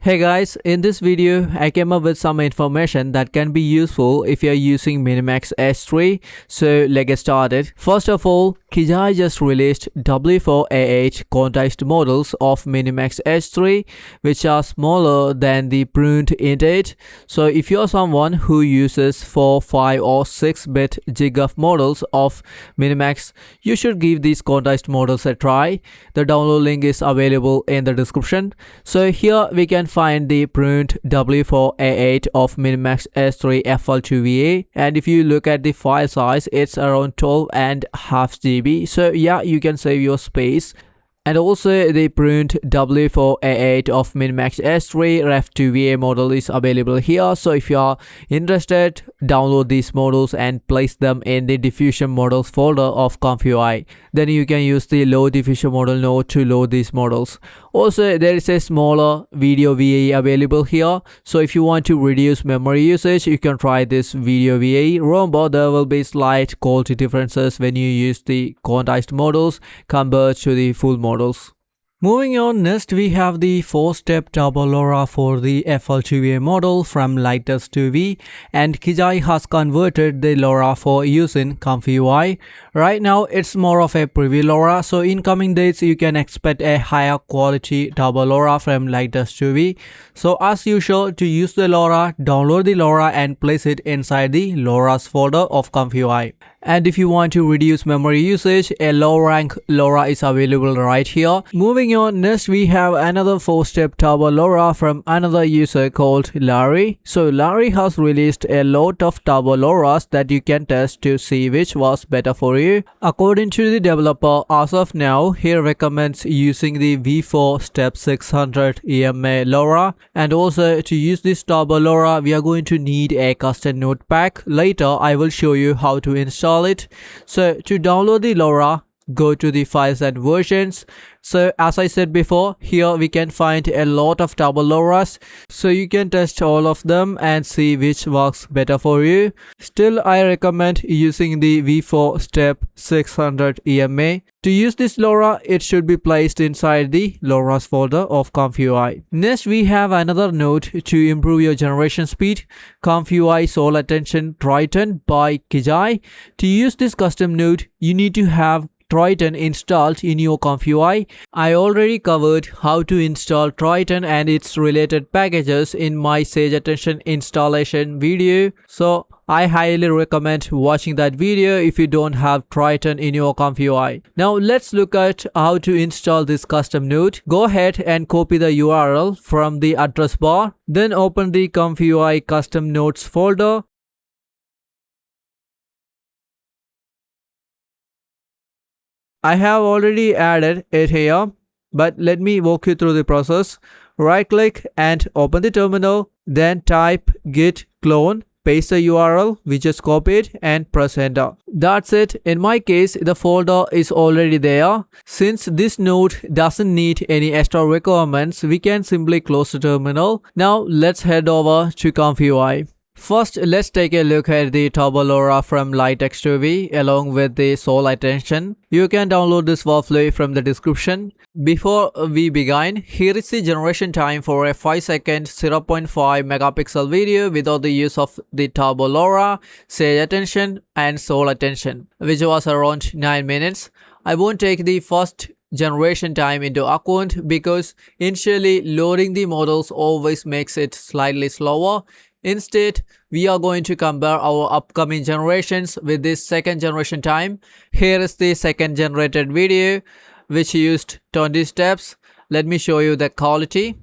Hey guys, in this video, I came up with some information that can be useful if you're using Minimax S3. So let's get started. First of all, Kijai just released W4A8 quantized models of Minimax S3, which are smaller than the pruned int 8. So if you're someone who uses 4, 5 or 6-bit GGUF models of Minimax, you should give these quantized models a try. The download link is available in the description. So here we can find the pruned W4A8 of Minimax S3 FL2VA, and if you look at the file size, it's around 12.5 GB. So yeah, you can save your space. And also the pruned W4A8 of Minimax S3 Ref2VA model is available here. So if you are interested, download these models and place them in the diffusion models folder of ComfyUI. Then you can use the low diffusion model node to load these models. Also, there is a smaller video VAE available here. So if you want to reduce memory usage, you can try this video VAE. Remember, there will be slight quality differences when you use the quantized models compared to the full models. Moving on, next we have the 4-step turbo LoRa for the FL2VA model from Lightest 2V, and Kijai has converted the LoRa for use in ComfyUI. Right now it's more of a preview LoRa, so in coming days you can expect a higher quality turbo LoRa from Lightest 2V. So as usual, to use the LoRa, download the LoRa and place it inside the LoRa's folder of ComfyUI. And if you want to reduce memory usage, a low rank LoRa is available right here. Moving on, next we have another 4-step turbo LoRa from another user called Larry. So Larry has released a lot of turbo LoRas that you can test to see which was better for you. According to the developer, as of now, he recommends using the V4 Step 600 EMA LoRa. And also, to use this turbo LoRa, we are going to need a custom Nodepack. Later, I will show you how to install it. So to download the LoRa, go to the files and versions. So as I said before, here we can find a lot of turbo LoRas, so you can test all of them and see which works better for you. Still, I recommend using the V4 Step 600 EMA. To use this LoRa, it should be placed inside the LoRa's folder of ComfyUI. Next, we have another node to improve your generation speed, ComfyUI Sol Attention Triton by Kijai. To use this custom node, you need to have Triton installed in your ComfyUI. I already covered how to install Triton and its related packages in my Sage Attention installation video. So I highly recommend watching that video if you don't have Triton in your ComfyUI. Now let's look at how to install this custom node. Go ahead and copy the URL from the address bar. Then open the ComfyUI custom nodes folder. I have already added it here, but let me walk you through the process. Right click and open the terminal, then type git clone, paste the URL we just copied and press enter. That's it. In my case, the folder is already there. Since this node doesn't need any extra requirements, we can simply close the terminal. Now let's head over to ComfyUI. First, let's take a look at the turbo LoRa from Lightest 2V along with the Sol Attention. You can download this workflow from the description. Before we begin, here is the generation time for a 5-second 0.5 megapixel video without the use of the turbo LoRa, Sage Attention and Sol Attention, which was around 9 minutes. I won't take the first generation time into account because initially loading the models always makes it slightly slower. Instead, we are going to compare our upcoming generations with this second generation time. Here is the second generated video which used 20 steps. Let me show you the quality.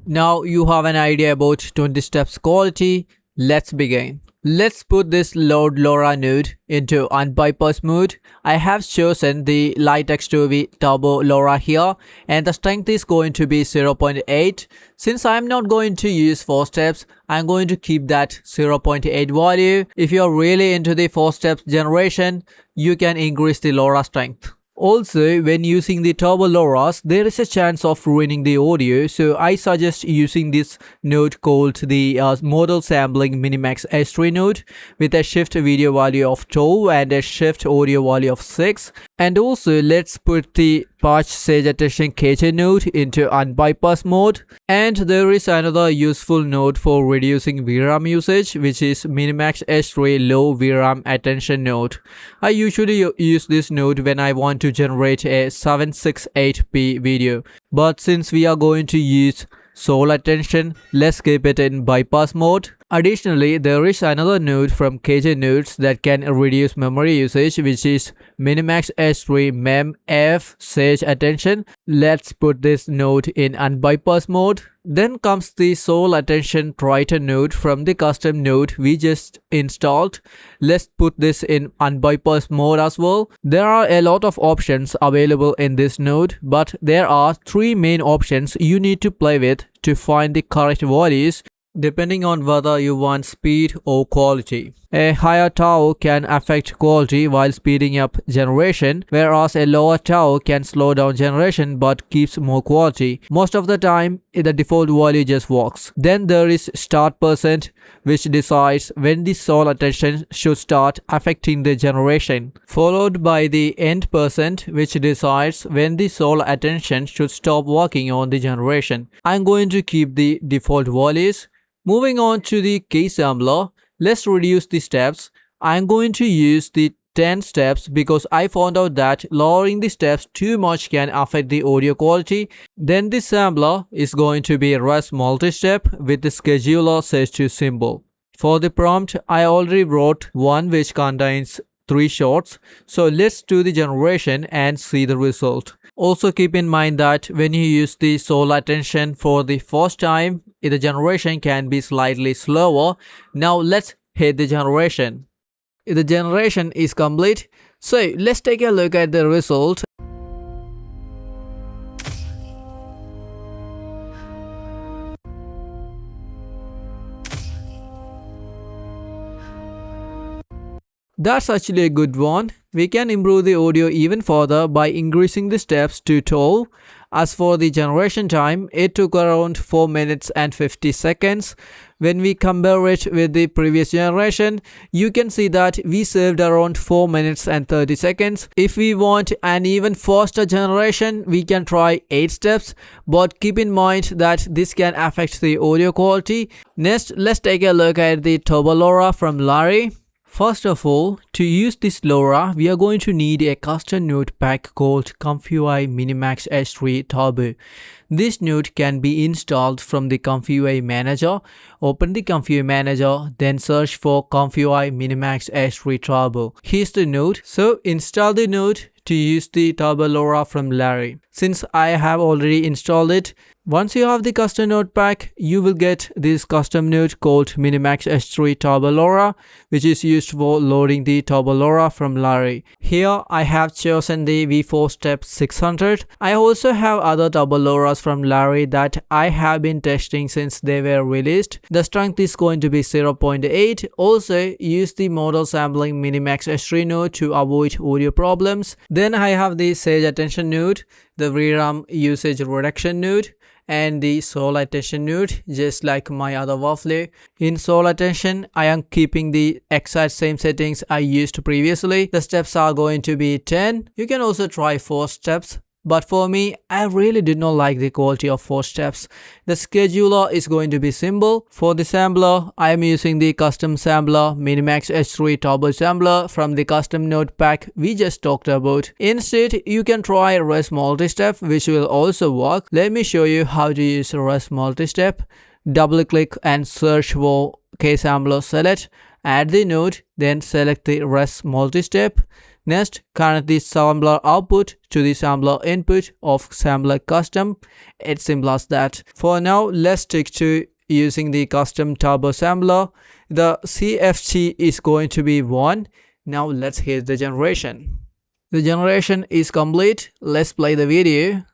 Now you have an idea about 20 steps quality. Let's begin. Let's put this load LoRa node into unbypassed mode. I have chosen the Lightest 2V turbo LoRa here and the strength is going to be 0.8. Since I'm not going to use 4 steps, I'm going to keep that 0.8 value. If you're really into the 4 steps generation, you can increase the LoRa strength. Also, when using the turbo LoRa's, there is a chance of ruining the audio, so I suggest using this node called the model sampling Minimax S3 node with a shift video value of 12 and a shift audio value of 6. And also, let's put the patch Sage Attention KJ node into unbypass mode. And there is another useful node for reducing VRAM usage, which is Minimax H3 Low VRAM Attention node. I usually use this node when I want to generate a 768p video, but since we are going to use Sol Attention, let's keep it in bypass mode. Additionally, there is another node from KJ nodes that can reduce memory usage, which is Minimax S3 Mem F Sage Attention. Let's put this node in unbypass mode. Then comes the Sol Attention Triton node from the custom node we just installed. Let's put this in unbypass mode as well. There are a lot of options available in this node, but there are 3 main options you need to play with to find the correct values depending on whether you want speed or quality. A higher tau can affect quality while speeding up generation, whereas a lower tau can slow down generation but keeps more quality. Most of the time, the default value just works. Then there is start percent, which decides when the Sol Attention should start affecting the generation, followed by the end percent, which decides when the Sol Attention should stop working on the generation. I'm going to keep the default values. Moving on to the key sampler, let's reduce the steps. I'm going to use the 10 steps because I found out that lowering the steps too much can affect the audio quality. Then the sampler is going to be RES multi-step with the scheduler set to symbol. For the prompt, I already wrote one which contains 3 shots. So let's do the generation and see the result. Also keep in mind that when you use the Sol Attention for the first time, the generation can be slightly slower. Now let's hit the generation. The generation is complete. So let's take a look at the result. That's actually a good one. We can improve the audio even further by increasing the steps to 12. As for the generation time, it took around 4 minutes and 50 seconds. When we compare it with the previous generation, you can see that we saved around 4 minutes and 30 seconds. If we want an even faster generation, we can try 8 steps, but keep in mind that this can affect the audio quality. Next, let's take a look at the turbo LoRa from LoRa. First of all, to use this LoRa, we are going to need a custom Nodepack called ComfyUI Minimax H3 Turbo. This node can be installed from the ComfyUI Manager. Open the ComfyUI Manager, then search for ComfyUI Minimax S3 Turbo. Here's the node. So install the node to use the turbo LoRa from LoRa. Since I have already installed it, once you have the custom Nodepack, you will get this custom node called Minimax S3 Turbo LoRa, which is used for loading the turbo LoRa from LoRa. Here I have chosen the V4 Step 600. I also have other turbo LoRa's from LoRa that I have been testing since they were released. The strength is going to be 0.8. Also use the model sampling Minimax S3 node to avoid audio problems. Then I have the Sage Attention node, the VRAM usage reduction node, and the Sol Attention node, just like my other workflow. In Sol Attention, I am keeping the exact same settings I used previously. The steps are going to be 10. You can also try 4 steps. But for me, I really did not like the quality of 4 steps. The scheduler is going to be simple. For the sampler, I am using the custom sampler Minimax H3 Turbo Sampler from the custom Nodepack we just talked about. Instead, you can try RES multi-step, which will also work. Let me show you how to use RES multi-step. Double click and search for K-Sampler Select. Add the node, then select the RES multi-step. Next, connect the sampler output to the sampler input of sampler custom. It's simple as that. For now, let's stick to using the custom turbo sampler. The CFG is going to be 1. Now let's hit the generation. The generation is complete. Let's play the video.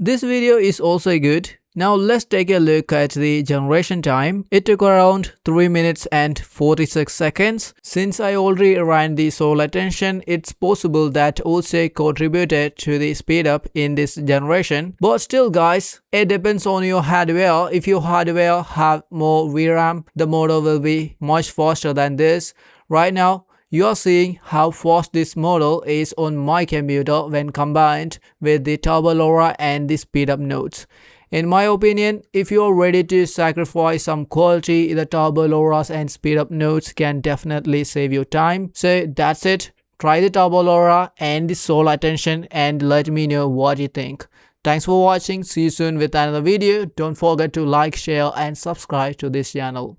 This video is also good. Now let's take a look at the generation time. It took around 3 minutes and 46 seconds. Since I already ran the Sol Attention, it's possible that also contributed to the speed up in this generation. But still guys, it depends on your hardware. If your hardware have more VRAM, the model will be much faster than this. Right now, you are seeing how fast this model is on my computer when combined with the Turbo LoRA and the speedup nodes. In my opinion, if you are ready to sacrifice some quality, the Turbo LoRAs and speedup nodes can definitely save you time. So that's it. Try the Turbo LoRA and the Sol Attention and let me know what you think. Thanks for watching. See you soon with another video. Don't forget to like, share and subscribe to this channel.